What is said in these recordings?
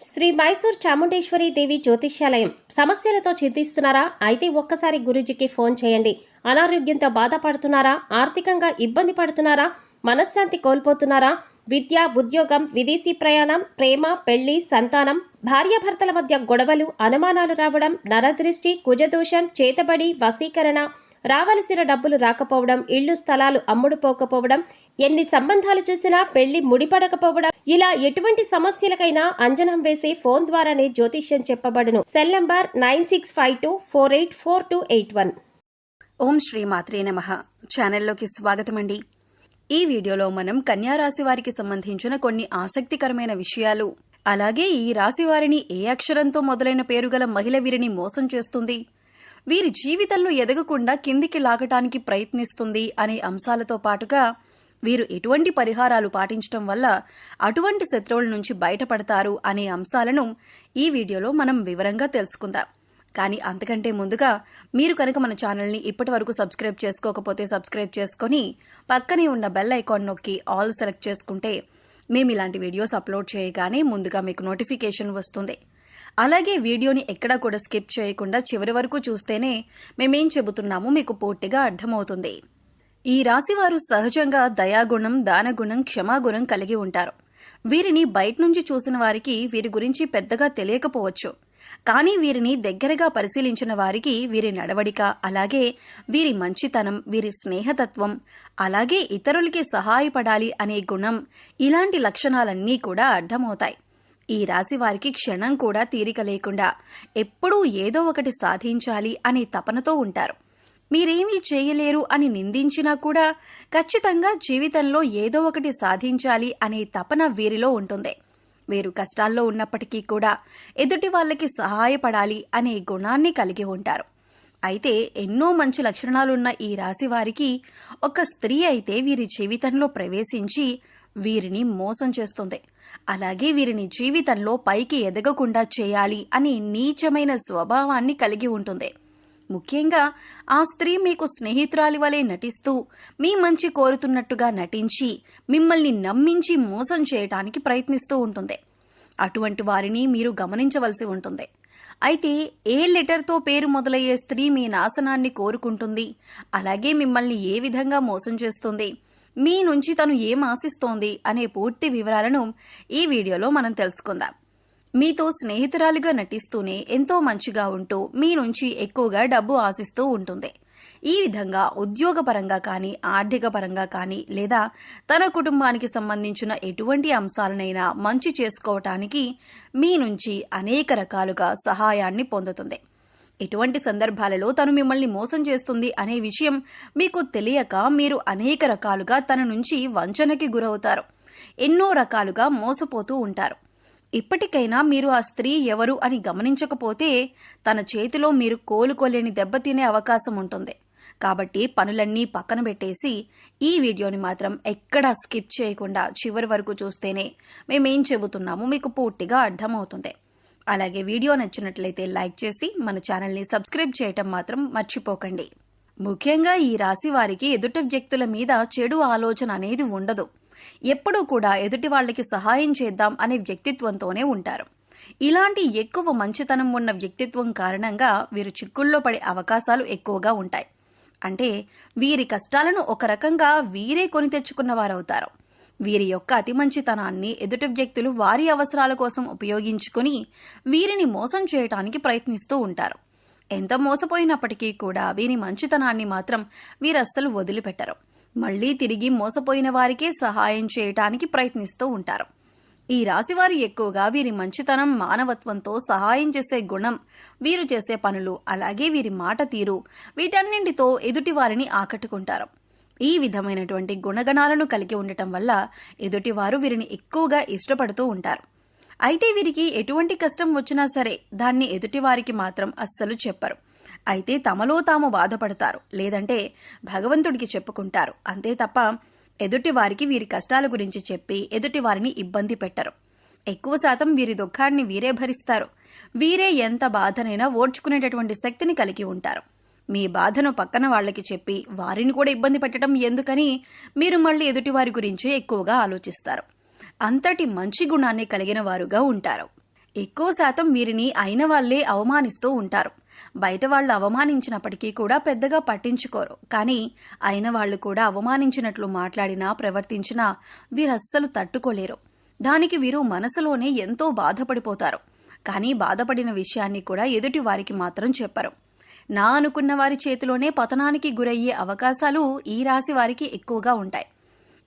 శ్రీ మైసూర్ చాముండేశ్వరి దేవి జ్యోతిష్యాలయం. సమస్యలతో చింతిస్తున్నారా? అయితే ఒక్కసారి గురూజీకి ఫోన్ చేయండి. అనారోగ్యంతో బాధపడుతున్నారా? ఆర్థికంగా ఇబ్బంది పడుతున్నారా? మనశ్శాంతి కోల్పోతున్నారా? విద్య, ఉద్యోగం, విదేశీ ప్రయాణం, ప్రేమ, పెళ్లి, సంతానం, భార్యాభర్తల మధ్య గొడవలు, అనుమానాలు రావడం, నరదృష్టి, కుజదోషం, చేతబడి, వశీకరణ, రావలసిన డబ్బులు రాకపోవడం, ఇళ్లు స్థలాలు అమ్ముడుపోకపోవడం, ఎన్ని సంబంధాలు చూసినా పెళ్లి ముడిపడకపోవడం, ఇలా ఎటువంటి సమస్యలకైనా అంజనం వేసి ఫోన్ ద్వారానే జ్యోతిష్యం చెప్పబడును. Cell number 9652484281. ఓం శ్రీ మాత్రే నమః. ఛానల్లోకి స్వాగతమండి. ఈ వీడియోలో మనం కన్యా రాశి వారికి సంబంధించిన కొన్ని ఆసక్తికరమైన విషయాలు, అలాగే ఈ రాశి వారిని ఏ అక్షరంతో మొదలైన పేరుగల మహిళ వీరిని మోసం చేస్తుంది, వీరి జీవితంలో ఎదగకుండా కిందికి లాగటానికి ప్రయత్నిస్తుంది అనే అంశాలతో పాటుగా వీరు ఎటువంటి పరిహారాలు పాటించడం వల్ల అటువంటి శత్రువుల నుంచి బయటపడతారు అనే అంశాలను ఈ వీడియోలో మనం వివరంగా తెలుసుకుందాం. కానీ అంతకంటే ముందుగా మీరు కనుక మన ఛానల్ని ఇప్పటి వరకు సబ్స్క్రైబ్ చేసుకోకపోతే సబ్స్క్రైబ్ చేసుకొని పక్కనే ఉన్న బెల్ ఐకాన్ నొక్కి ఆల్ సెలెక్ట్ చేసుకుంటే మేము ఇలాంటి వీడియోస్ అప్లోడ్ చేయగానే ముందుగా మీకు నోటిఫికేషన్ వస్తుంది. అలాగే వీడియోని ఎక్కడా కూడా స్కిప్ చేయకుండా చివరి వరకు చూస్తేనే మేమేం చెబుతున్నామో మీకు పూర్తిగా అర్థమవుతుంది. ఈ రాశివారు సహజంగా దయాగుణం, దానగుణం, క్షమాగుణం కలిగి ఉంటారు. వీరిని బయట నుంచి చూసిన వారికి వీరి గురించి పెద్దగా తెలియకపోవచ్చు. కానీ వీరిని దగ్గరగా పరిశీలించిన వారికి వీరి నడవడిక, అలాగే వీరి మంచితనం, వీరి స్నేహతత్వం, అలాగే ఇతరులకి సహాయపడాలి అనే గుణం, ఇలాంటి లక్షణాలన్నీ కూడా అర్థమవుతాయి. ఈ రాశి వారికి క్షణం కూడా తీరిక లేకుండా ఎప్పుడూ ఏదో ఒకటి సాధించాలి అనే తపనతో ఉంటారు. మీరేమీ చేయలేరు అని నిందించినా కూడా ఖచ్చితంగా జీవితంలో ఏదో ఒకటి సాధించాలి అనే తపన వీరిలో ఉంటుంది. వీరు కష్టాల్లో ఉన్నప్పటికీ కూడా ఎదుటి వాళ్ళకి సహాయపడాలి అనే గుణాన్ని కలిగి ఉంటారు. అయితే ఎన్నో మంచి లక్షణాలున్న ఈ రాశి వారికి ఒక స్త్రీ అయితే వీరి జీవితంలో ప్రవేశించి వీరిని మోసం చేస్తుంది. అలాగే వీరిని జీవితంలో పైకి ఎదగకుండా చేయాలి అనే నీచమైన స్వభావాన్ని కలిగి ఉంటుంది. ముఖ్యంగా ఆ స్త్రీ మీకు స్నేహితురాలి వలె నటిస్తూ మీ మంచి కోరుతున్నట్టుగా నటించి మిమ్మల్ని నమ్మించి మోసం చేయటానికి ప్రయత్నిస్తూ ఉంటుంది. అటువంటి వారిని మీరు గమనించవలసి ఉంటుంది. అయితే ఏ లెటర్తో పేరు మొదలయ్యే స్త్రీ మీ నాశనాన్ని కోరుకుంటుంది, అలాగే మిమ్మల్ని ఏ విధంగా మోసం చేస్తుంది, మీ నుంచి తను ఏం ఆశిస్తోంది అనే పూర్తి వివరాలను ఈ వీడియోలో మనం తెలుసుకుందాం. మీతో స్నేహితురాలిగా నటిస్తూనే ఎంతో మంచిగా ఉంటూ మీ నుంచి ఎక్కువగా డబ్బు ఆశిస్తూ ఉంటుంది. ఈ విధంగా ఉద్యోగపరంగా కానీ, ఆర్థిక పరంగా కానీ, లేదా తన కుటుంబానికి సంబంధించిన ఎటువంటి అంశాలనైనా మంచి చేసుకోవటానికి మీ నుంచి అనేక రకాలుగా సహాయాన్ని పొందుతుంది. ఎటువంటి సందర్భాలలో తను మిమ్మల్ని మోసం చేస్తుంది అనే విషయం మీకు తెలియక మీరు అనేక రకాలుగా తన నుంచి వంచనకి గురవుతారు. ఎన్నో రకాలుగా మోసపోతూ ఉంటారు. ఇప్పటికైనా మీరు ఆ స్త్రీ ఎవరు అని గమనించకపోతే తన చేతిలో మీరు కోలుకోలేని దెబ్బతినే అవకాశం ఉంటుంది. కాబట్టి పనులన్నీ పక్కన పెట్టేసి ఈ వీడియోని మాత్రం ఎక్కడా స్కిప్ చేయకుండా చివరి వరకు చూస్తేనే మేమేం చెబుతున్నామో మీకు పూర్తిగా అర్థమవుతుంది. అలాగే వీడియో నచ్చినట్లయితే లైక్ చేసి మన ఛానల్ని సబ్స్క్రైబ్ చేయటం మాత్రం మర్చిపోకండి. ముఖ్యంగా ఈ రాశి వారికి ఎదుటి వ్యక్తుల మీద చెడు ఆలోచన అనేది ఉండదు. ఎప్పుడూ కూడా ఎదుటి వాళ్ళకి సహాయం చేద్దాం అనే వ్యక్తిత్వంతోనే ఉంటారు. ఇలాంటి ఎక్కువ మంచితనం ఉన్న వ్యక్తిత్వం కారణంగా వీరు చిక్కుల్లో పడే అవకాశాలు ఎక్కువగా ఉంటాయి. అంటే వీరి కష్టాలను ఒక రకంగా వీరే కొని తెచ్చుకున్న వారవుతారు. వీరి యొక్క అతి మంచితనాన్ని ఎదుటి వ్యక్తులు వారి అవసరాల కోసం ఉపయోగించుకుని వీరిని మోసం చేయటానికి ప్రయత్నిస్తూ ఉంటారు. ఎంత మోసపోయినప్పటికీ కూడా వీరి మంచితనాన్ని మాత్రం వీరస్సలు వదిలిపెట్టరు. మళ్లీ తిరిగి మోసపోయిన వారికే సహాయం చేయటానికి ప్రయత్నిస్తూ ఉంటారు. ఈ రాశివారు ఎక్కువగా వీరి మంచితనం, మానవత్వంతో సహాయం చేసే గుణం, వీరు చేసే పనులు, అలాగే వీరి మాట తీరు, వీటన్నింటితో ఎదుటి వారిని ఆకట్టుకుంటారు. ఈ విధమైనటువంటి గుణగణాలను కలిగి ఉండటం వల్ల ఎదుటివారు వీరిని ఎక్కువగా ఇష్టపడుతూ ఉంటారు. అయితే వీరికి ఎటువంటి కష్టం వచ్చినా సరే దాన్ని ఎదుటివారికి మాత్రం అస్సలు చెప్పరు. అయితే తమలో తాము బాధపడతారు, లేదంటే భగవంతుడికి చెప్పుకుంటారు. అంతే తప్ప ఎదుటివారికి వీరి కష్టాల గురించి చెప్పి ఎదుటివారిని ఇబ్బంది పెట్టరు. ఎక్కువ శాతం వీరి దుఃఖాన్ని వీరే భరిస్తారు. వీరే ఎంత బాధనైనా ఓర్చుకునేటటువంటి శక్తిని కలిగి ఉంటారు. మీ బాధను పక్కన వాళ్ళకి చెప్పి వారిని కూడా ఇబ్బంది పెట్టడం ఎందుకని మీరు మళ్ళీ ఎదుటివారి గురించి ఎక్కువగా ఆలోచిస్తారు. అంతటి మంచి గుణాన్ని కలిగిన వారుగా ఉంటారు. ఎక్కువ శాతం వీరిని అయిన వాళ్లే అవమానిస్తూ ఉంటారు. బయట వాళ్ళు అవమానించినప్పటికీ కూడా పెద్దగా పట్టించుకోరు. కానీ అయిన వాళ్ళు కూడా అవమానించినట్లు మాట్లాడినా ప్రవర్తించినా వీరస్సలు తట్టుకోలేరు. దానికి వీరు మనసులోనే ఎంతో బాధపడిపోతారు. కానీ బాధపడిన విషయాన్ని కూడా ఎదుటి వారికి మాత్రం చెప్పరు. నా అనుకున్న వారి చేతిలోనే పతనానికి గురయ్యే అవకాశాలు ఈ రాశి వారికి ఎక్కువగా ఉంటాయి.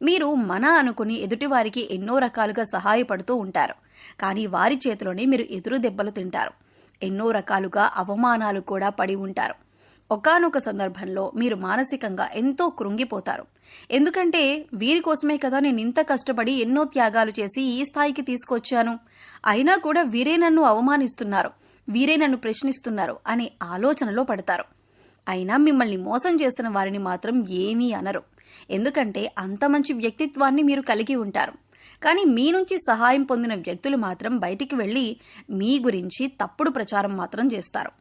మీరు మన అనుకుని ఎదుటివారికి ఎన్నో రకాలుగా సహాయపడుతూ ఉంటారు. కానీ వారి చేతిలోనే మీరు ఎదురు దెబ్బలు తింటారు. ఎన్నో రకాలుగా అవమానాలు కూడా పడి ఉంటారు. ఒకానొక సందర్భంలో మీరు మానసికంగా ఎంతో కృంగిపోతారు. ఎందుకంటే వీరి కోసమే కదా నేను ఇంత కష్టపడి ఎన్నో త్యాగాలు చేసి ఈ స్థాయికి తీసుకొచ్చాను, అయినా కూడా వీరే నన్ను అవమానిస్తున్నారు, వీరే నన్ను ప్రశ్నిస్తున్నారు అనే ఆలోచనలో పడతారు. అయినా మిమ్మల్ని మోసం చేసిన వారిని మాత్రం ఏమీ అనరు. ఎందుకంటే అంత మంచి వ్యక్తిత్వాన్ని మీరు కలిగి ఉంటారు. కానీ మీ నుంచి సహాయం పొందిన వ్యక్తులు మాత్రం బయటికి వెళ్లి మీ గురించి తప్పుడు ప్రచారం మాత్రం చేస్తారు.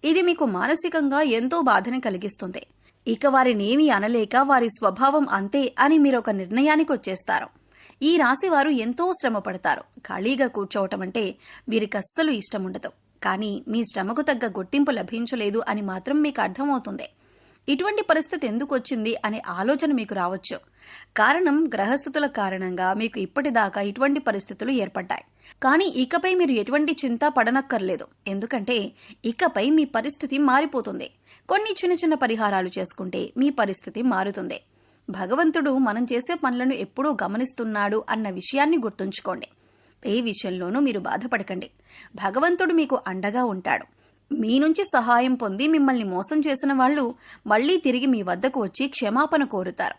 ఇది మీకు మానసికంగా ఎంతో బాధని కలిగిస్తుంది. ఇక వారినేమీ అనలేక వారి స్వభావం అంతే అని మీరు ఒక నిర్ణయానికి వచ్చేస్తారు. ఈ రాశి వారు ఎంతో శ్రమ పడతారు. ఖాళీగా కూర్చోవటం అంటే వీరికి అస్సలు ఇష్టం ఉండదు. కానీ మీ శ్రమకు తగ్గ గుర్తింపు లభించలేదు అని మాత్రం మీకు అర్థమవుతుంది. ఇటువంటి పరిస్థితి ఎందుకు వచ్చింది అనే ఆలోచన మీకు రావచ్చు. కారణం గ్రహస్థితుల కారణంగా మీకు ఇప్పటిదాకా ఇటువంటి పరిస్థితులు ఏర్పడ్డాయి. కానీ ఇకపై మీరు ఎటువంటి చింత పడనక్కర్లేదు. ఎందుకంటే ఇకపై మీ పరిస్థితి మారిపోతుంది. కొన్ని చిన్న చిన్న పరిహారాలు చేసుకుంటే మీ పరిస్థితి మారుతుంది. భగవంతుడు మనం చేసే పనులను ఎప్పుడూ గమనిస్తున్నాడు అన్న విషయాన్ని గుర్తుంచుకోండి. ఏ విషయంలోనూ మీరు బాధపడకండి. భగవంతుడు మీకు అండగా ఉంటాడు. మీ నుంచి సహాయం పొంది మిమ్మల్ని మోసం చేసిన వాళ్ళు మళ్లీ తిరిగి మీ వద్దకు వచ్చి క్షమాపణ కోరుతారు.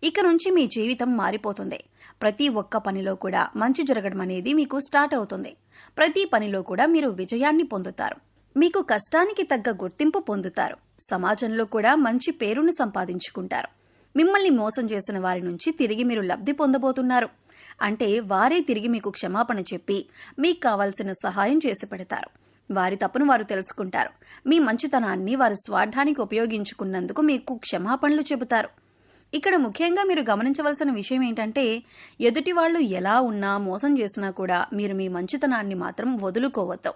ఇక నుంచి మీ జీవితం మారిపోతుంది. ప్రతి ఒక్క పనిలో కూడా మంచి జరగడం అనేది మీకు స్టార్ట్ అవుతుంది. ప్రతి పనిలో కూడా మీరు విజయాన్ని పొందుతారు. మీకు కష్టానికి తగ్గ గుర్తింపు పొందుతారు. సమాజంలో కూడా మంచి పేరును సంపాదించుకుంటారు. మిమ్మల్ని మోసం చేసిన వారి నుంచి తిరిగి మీరు లబ్ధి పొందబోతున్నారు. అంటే వారే తిరిగి మీకు క్షమాపణ చెప్పి మీకు కావాల్సిన సహాయం చేసి పెడతారు. వారి తప్పును వారు తెలుసుకుంటారు. మీ మంచితనాన్ని వారి స్వార్థానికి ఉపయోగించుకున్నందుకు మీకు క్షమాపణలు చెబుతారు. ఇక్కడ ముఖ్యంగా మీరు గమనించవలసిన విషయం ఏంటంటే ఎదుటి వాళ్ళు ఎలా ఉన్నా మోసం చేసినా కూడా మీరు మీ మంచితనాన్ని మాత్రం వదులుకోవద్దు.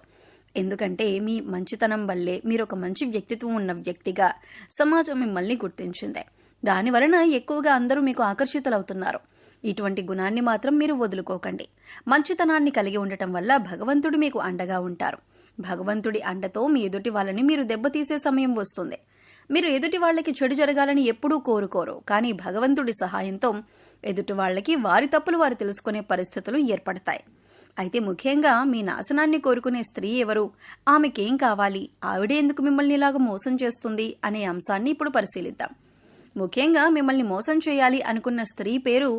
ఎందుకంటే మీ మంచితనం వల్లే మీరు ఒక మంచి వ్యక్తిత్వం ఉన్న వ్యక్తిగా సమాజం మిమ్మల్ని గుర్తించింది. దానివలన ఎక్కువగా అందరూ మీకు ఆకర్షితులవుతున్నారు. ఇటువంటి గుణాన్ని మాత్రం మీరు వదులుకోకండి. మంచితనాన్ని కలిగి ఉండటం వల్ల భగవంతుడు మీకు అండగా ఉంటారు. భగవంతుడి అండతో మీ ఎదుటి వాళ్ళని మీరు దెబ్బతీసే సమయం వస్తుంది. మీరు ఎదుటి వాళ్ళకి చెడు జరగాలని ఎప్పుడూ కోరుకోరు. కానీ భగవంతుడి సహాయంతో ఎదుటి వాళ్ళకి వారి తప్పులు వారు తెలుసుకునే పరిస్థితులు ఏర్పడతాయి. అయితే ముఖ్యంగా మీ నాశనాన్ని కోరుకునే స్త్రీ ఎవరు, ఆమెకేం కావాలి, ఆవిడే ఎందుకు మిమ్మల్ని ఇలాగ మోసం చేస్తుంది అనే అంశాన్ని ఇప్పుడు పరిశీలిద్దాం. ముఖ్యంగా మిమ్మల్ని మోసం చేయాలి అనుకున్న స్త్రీ పేరు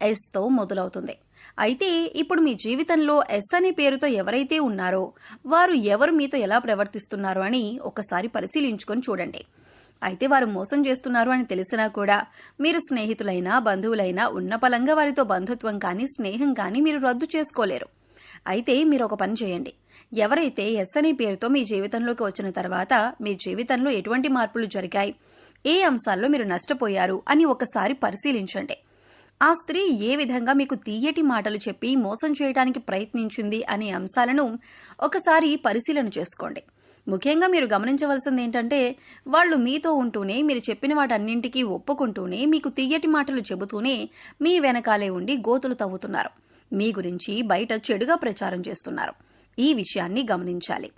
ఎస్తో మొదలవుతుంది. అయితే ఇప్పుడు మీ జీవితంలో ఎస్ అనే పేరుతో ఎవరైతే ఉన్నారో వారు ఎవరు మీతో ఎలా ప్రవర్తిస్తున్నారో అని ఒకసారి పరిశీలించుకొని చూడండి. అయితే వారు మోసం చేస్తున్నారు అని తెలిసినా కూడా మీరు స్నేహితులైనా బంధువులైనా ఉన్న పలంగా వారితో బంధుత్వం కానీ స్నేహం కానీ మీరు రద్దు చేసుకోలేరు. అయితే మీరు ఒక పని చేయండి. ఎవరైతే ఎస్ అనే పేరుతో మీ జీవితంలోకి వచ్చిన తర్వాత మీ జీవితంలో ఎటువంటి మార్పులు జరిగాయి, ఏ అంశాల్లో మీరు నష్టపోయారు అని ఒకసారి పరిశీలించండి. ఆ స్త్రీ ఏ విధంగా మీకు తీయటి మాటలు చెప్పి మోసం చేయడానికి ప్రయత్నించింది అనే అంశాలను ఒకసారి పరిశీలన చేసుకోండి. ముఖ్యంగా మీరు గమనించవలసింది ఏంటంటే వాళ్ళు మీతో ఉంటూనే మీరు చెప్పిన వాటన్నింటికీ ఒప్పుకుంటూనే మీకు తీయటి మాటలు చెబుతూనే మీ వెనకాలే ఉండి గోతులు తవ్వుతున్నారు. మీ గురించి బయట చెడుగా ప్రచారం చేస్తున్నారు. ఈ విషయాన్ని గమనించాలి.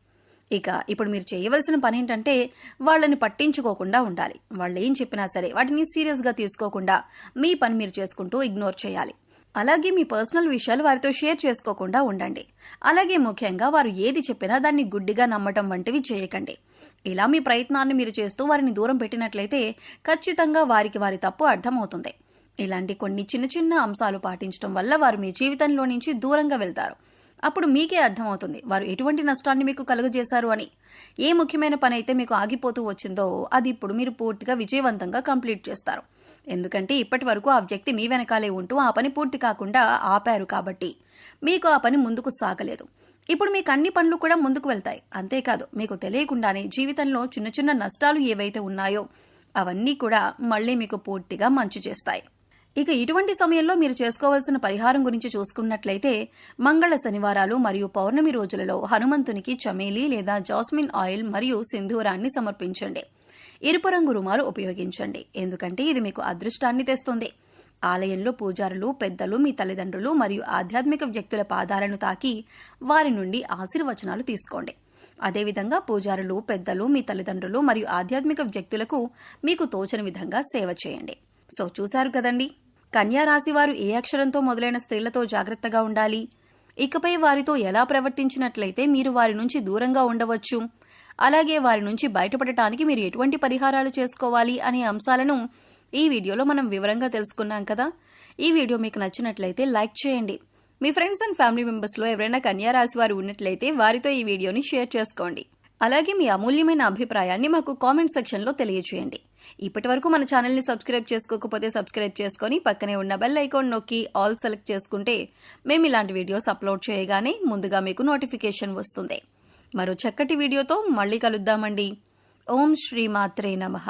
ఇక ఇప్పుడు మీరు చేయవలసిన పని ఏంటంటే వాళ్ళని పట్టించుకోకుండా ఉండాలి. వాళ్ళు ఏం చెప్పినా సరే వాటిని సీరియస్గా తీసుకోకుండా మీ పని మీరు చేసుకుంటూ ఇగ్నోర్ చేయాలి. అలాగే మీ పర్సనల్ విషయాలు వారితో షేర్ చేసుకోకుండా ఉండండి. అలాగే ముఖ్యంగా వారు ఏది చెప్పినా దాన్ని గుడ్డిగా నమ్మటం వంటివి చేయకండి. ఇలా మీ ప్రయత్నాన్ని మీరు చేస్తూ వారిని దూరం పెట్టినట్లయితే ఖచ్చితంగా వారికి వారి తప్పు అర్థమవుతుంది. ఇలాంటి కొన్ని చిన్న చిన్న అంశాలు పాటించడం వల్ల వారు మీ జీవితంలో నుంచి దూరంగా వెళ్తారు. అప్పుడు మీకే అర్థమవుతుంది వారు ఎటువంటి నష్టాన్ని మీకు కలుగజేశారు అని. ఏ ముఖ్యమైన పని అయితే మీకు ఆగిపోతూ వచ్చిందో అది ఇప్పుడు మీరు పూర్తిగా విజయవంతంగా కంప్లీట్ చేస్తారు. ఎందుకంటే ఇప్పటి వరకు ఆ వ్యక్తి మీ వెనకాలే ఉంటూ ఆ పని పూర్తి కాకుండా ఆపారు కాబట్టి మీకు ఆ పని ముందుకు సాగలేదు. ఇప్పుడు మీకు అన్ని పనులు కూడా ముందుకు వెళ్తాయి. అంతేకాదు మీకు తెలియకుండానే జీవితంలో చిన్న చిన్న నష్టాలు ఏవైతే ఉన్నాయో అవన్నీ కూడా మళ్ళీ మీకు పూర్తిగా మంచి చేస్తాయి. ఇక ఇటువంటి సమయంలో మీరు చేసుకోవాల్సిన పరిహారం గురించి చూసుకున్నట్లయితే మంగళ శనివారాలు మరియు పౌర్ణమి రోజులలో హనుమంతునికి చమేలి లేదా జాస్మిన్ ఆయిల్ మరియు సింధూరాన్ని సమర్పించండి. ఎరుపు రంగు రుమాలు ఉపయోగించండి, ఎందుకంటే ఇది మీకు అదృష్టాన్ని తెస్తుంది. ఆలయంలో పూజారులు, పెద్దలు, మీ తల్లిదండ్రులు మరియు ఆధ్యాత్మిక వ్యక్తుల పాదాలను తాకి వారి నుండి ఆశీర్వచనాలు తీసుకోండి. అదేవిధంగా పూజారులు, పెద్దలు, మీ తల్లిదండ్రులు మరియు ఆధ్యాత్మిక వ్యక్తులకు మీకు తోచని విధంగా సేవ చేయండి. సో చూశారు కదండి, కన్యా రాశి వారు ఏ అక్షరంతో మొదలైన స్త్రీలతో జాగ్రత్తగా ఉండాలి, ఇకపై వారితో ఎలా ప్రవర్తించినట్లయితే మీరు వారి నుంచి దూరంగా ఉండవచ్చు, అలాగే వారి నుంచి బయటపడటానికి మీరు ఎటువంటి పరిహారాలు చేసుకోవాలి అనే అంశాలను ఈ వీడియోలో మనం వివరంగా తెలుసుకున్నాం కదా. ఈ వీడియో మీకు నచ్చినట్లయితే లైక్ చేయండి. మీ ఫ్రెండ్స్ అండ్ ఫ్యామిలీ మెంబర్స్లో ఎవరైనా కన్యా రాశి వారు ఉన్నట్లయితే వారితో ఈ వీడియోని షేర్ చేసుకోండి. అలాగే మీ అమూల్యమైన అభిప్రాయాన్ని మాకు కామెంట్ సెక్షన్లో తెలియజేయండి. ఇప్పటి వరకు మన ఛానల్ని సబ్స్క్రైబ్ చేసుకోకపోతే సబ్స్క్రైబ్ చేసుకొని పక్కనే ఉన్న బెల్ ఐకాన్ నొక్కి ఆల్ సెలెక్ట్ చేసుకుంటే మేము ఇలాంటి వీడియోస్ అప్లోడ్ చేయగానే ముందుగా మీకు నోటిఫికేషన్ వస్తుంది. మరో చక్కటి వీడియోతో మళ్ళీ కలుద్దామండి. ఓం శ్రీ మాత్రే నమః.